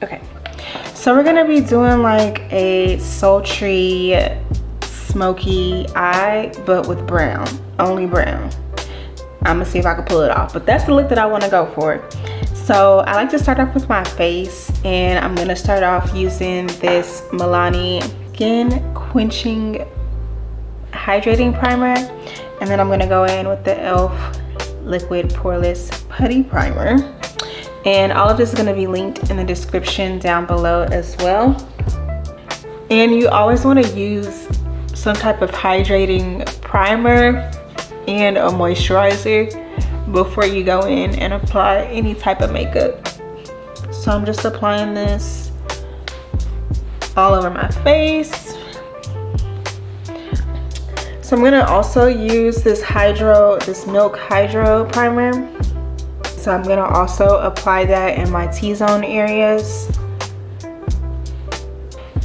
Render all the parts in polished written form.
Okay, so we're gonna be doing like a sultry smoky eye, but with brown, only brown. I'm gonna see if I can pull it off, but that's the look that I want to go for. So I like to start off with my face, and I'm gonna start off using this Melani Skin Quenching Hydrating Primer, and then I'm gonna go in with the E.L.F Liquid Poreless Putty Primer. And all of this is going to be linked in the description down below as well. And you always want to use some type of hydrating primer and a moisturizer before you go in and apply any type of makeup. So I'm just applying this all over my face. So I'm going to also use this Milk Hydro Primer. So I'm gonna also apply that in my T-zone areas.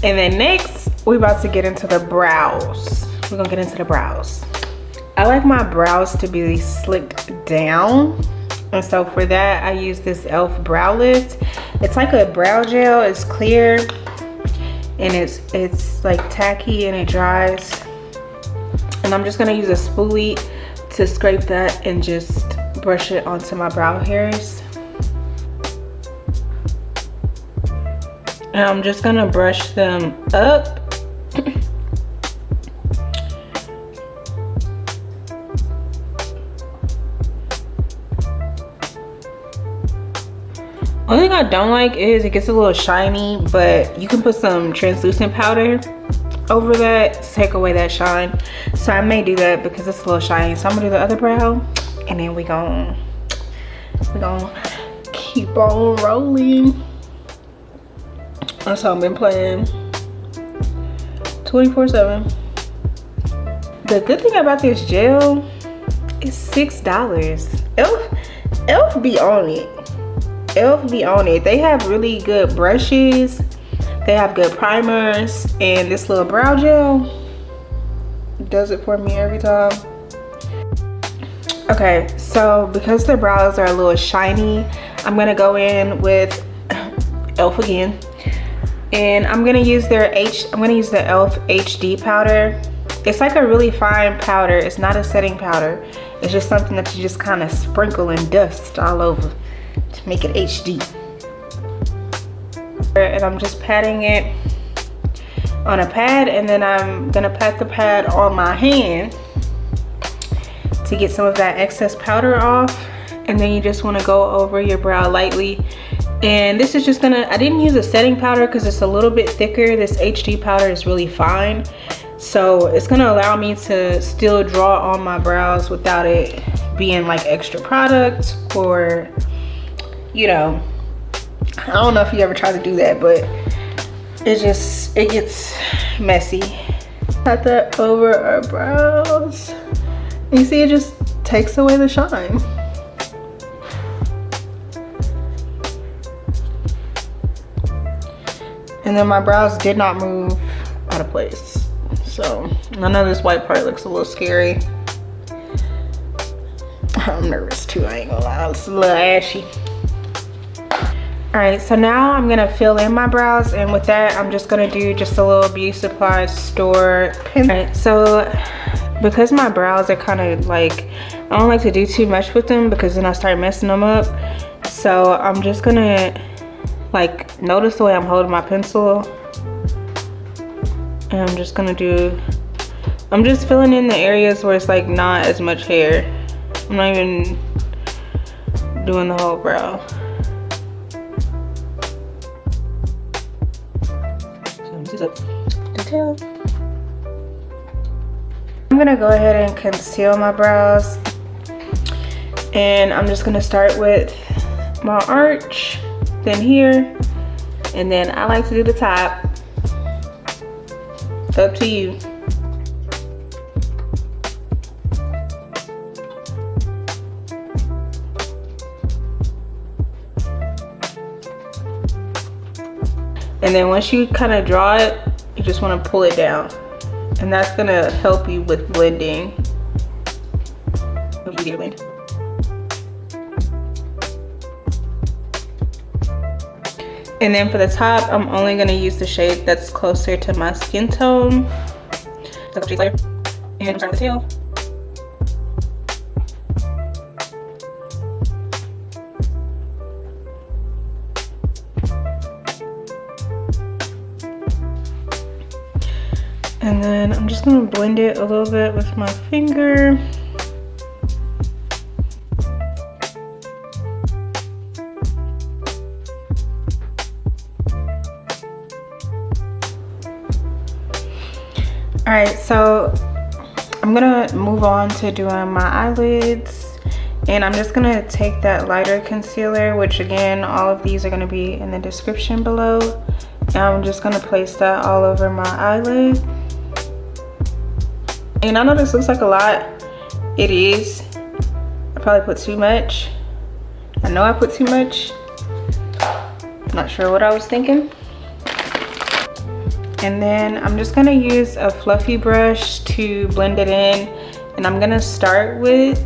And then next, we're about to get into the brows. We're gonna get into the brows. I like my brows to be slicked down. And so for that, I use this E.L.F Brow Lift. It's like a brow gel, it's clear. And it's like tacky and it dries. And I'm just gonna use a spoolie to scrape that and just brush it onto my brow hairs. And I'm just gonna brush them up. Only thing I don't like is it gets a little shiny, but you can put some translucent powder over that to take away that shine. So I may do that because it's a little shiny. So I'm gonna do the other brow, and then we gonna keep on rolling. That's how I've been playing 24/7. The good thing about this gel is $6. E.L.F be on it. E.L.F be on it. They have really good brushes. They have good primers, and this little brow gel does it for me every time. Okay, so because the brows are a little shiny, I'm gonna go in with E.L.F again, and I'm gonna use the E.L.F HD powder. It's like a really fine powder. It's not a setting powder. It's just something that you just kind of sprinkle and dust all over to make it HD. And I'm just patting it on a pad, and then I'm gonna pat the pad on my hand to get some of that excess powder off. And then you just want to go over your brow lightly. And this is just I didn't use a setting powder because it's a little bit thicker. This HD powder is really fine, so it's gonna allow me to still draw on my brows without it being like extra product, or you know, I don't know if you ever tried to do that, but it gets messy. Pat that over our brows. You see, it just takes away the shine. And then my brows did not move out of place. So I know this white part looks a little scary. I'm nervous too, I ain't gonna lie, it's a little ashy. All right, so now I'm gonna fill in my brows, and with that, I'm just gonna do just a little beauty supply store pen. All right, so because my brows are kind of like, I don't like to do too much with them because then I start messing them up. So I'm just gonna like, notice the way I'm holding my pencil. And I'm just filling in the areas where it's like not as much hair. I'm not even doing the whole brow. Detail. I'm gonna go ahead and conceal my brows, and I'm just gonna start with my arch, then here, and then I like to do the top. It's up to you. And then once you kind of draw it, you just want to pull it down, and that's gonna help you with blending. And then for the top, I'm only gonna use the shade that's closer to my skin tone. So cheek layer. And I'm starting with the tail. And then I'm just gonna blend it a little bit with my finger. All right, so I'm gonna move on to doing my eyelids, and I'm just gonna take that lighter concealer, which again, all of these are gonna be in the description below, and I'm just gonna place that all over my eyelid. And I know this looks like a lot. It is. I probably put too much. I know I put too much. Not sure what I was thinking. And then I'm just gonna use a fluffy brush to blend it in. And I'm gonna start with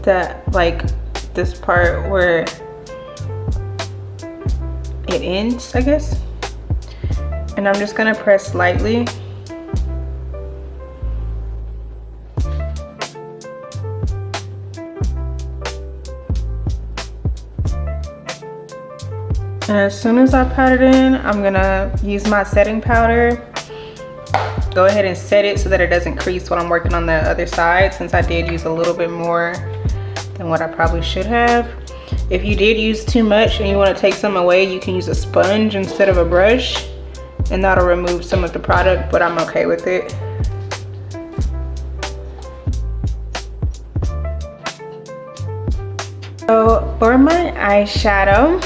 this part where it ends, I guess. And I'm just gonna press lightly. And as soon as I pat it in, I'm gonna use my setting powder. Go ahead and set it so that it doesn't crease when I'm working on the other side, since I did use a little bit more than what I probably should have. If you did use too much and you want to take some away, you can use a sponge instead of a brush, and that'll remove some of the product, but I'm okay with it. So for my eyeshadow,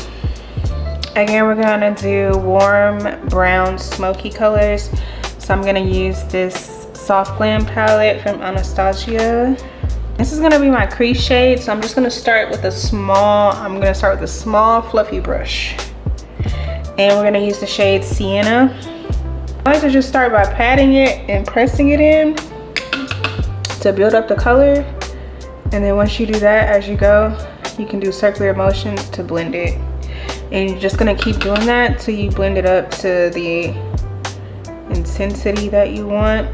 again, we're gonna do warm brown smoky colors. So I'm gonna use this Soft Glam palette from Anastacia. This is gonna be my crease shade, so I'm just gonna start with a small, fluffy brush. And we're gonna use the shade Sienna. I like to just start by patting it and pressing it in to build up the color. And then once you do that, as you go, you can do circular motions to blend it. And you're just gonna keep doing that till you blend it up to the intensity that you want.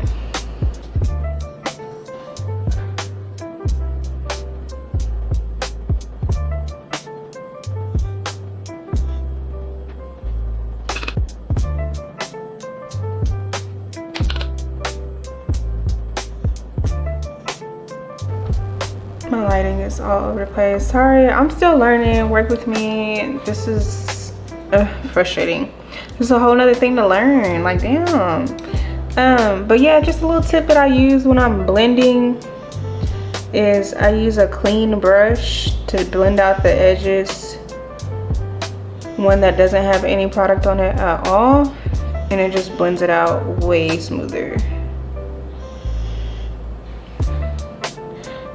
My lighting is all over the place. Sorry, I'm still learning. Work with me. This is frustrating. This is a whole nother thing to learn. Like, damn. But yeah, just a little tip that I use when I'm blending is I use a clean brush to blend out the edges. One that doesn't have any product on it at all. And it just blends it out way smoother.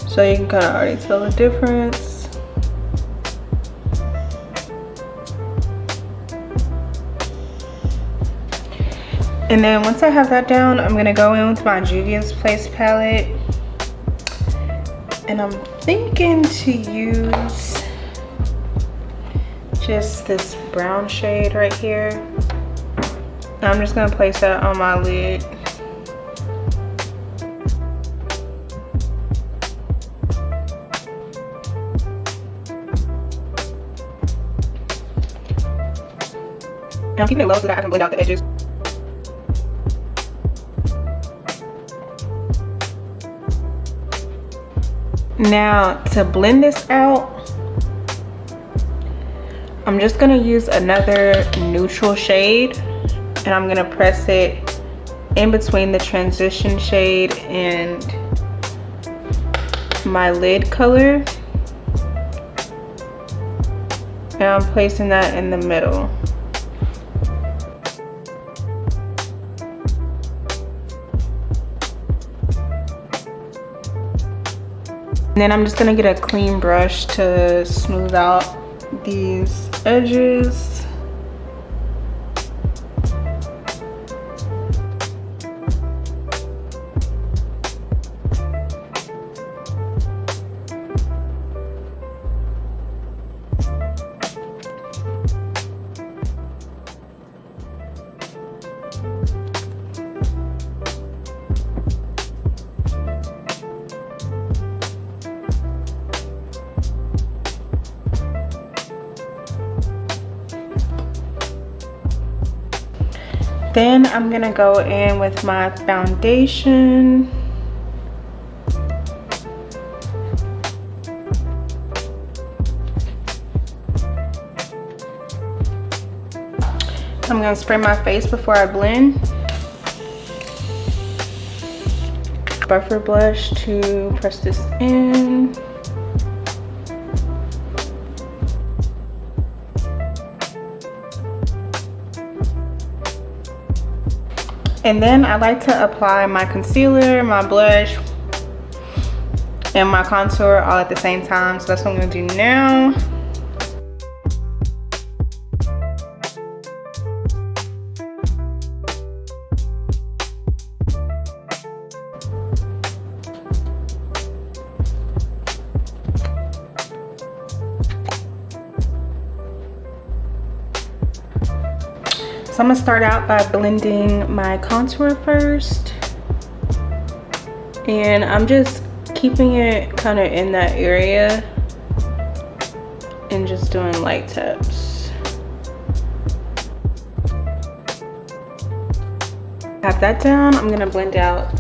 So you can kind of already tell the difference. And then once I have that down, I'm gonna go in with my Juvia's Place palette. And I'm thinking to use just this brown shade right here. And I'm just gonna place that on my lid. I'm keeping it low so that I can blend out the edges. Now to blend this out, I'm just gonna use another neutral shade, and I'm gonna press it in between the transition shade and my lid color. And I'm placing that in the middle. And then I'm just gonna get a clean brush to smooth out these edges. Then I'm gonna go in with my foundation. I'm gonna spray my face before I blend. Buffer blush to press this in. And then I like to apply my concealer, my blush, and my contour all at the same time. So that's what I'm gonna do now. So I'm gonna start out by blending my contour first. And I'm just keeping it kind of in that area and just doing light taps. Have that down. I'm gonna blend out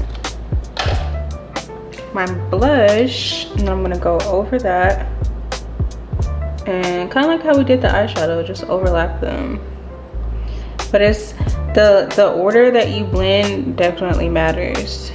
my blush and I'm gonna go over that. And kind of like how we did the eyeshadow, just overlap them. But it's the order that you blend definitely matters.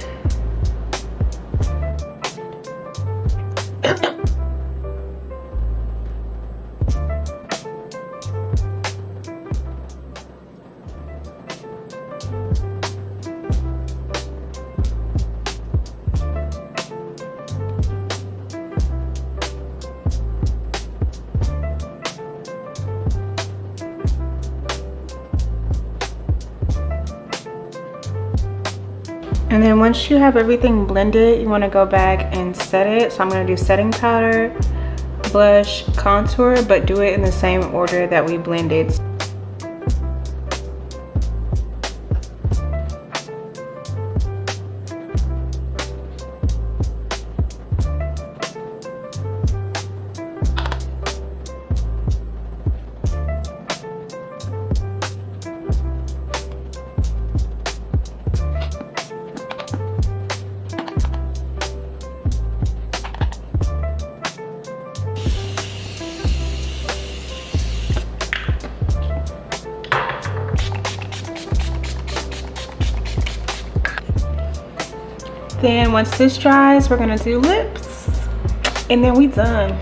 And then once you have everything blended, you want to go back and set it. So I'm going to do setting powder, blush, contour, but do it in the same order that we blended. Then once this dries, we're gonna do lips and then we done.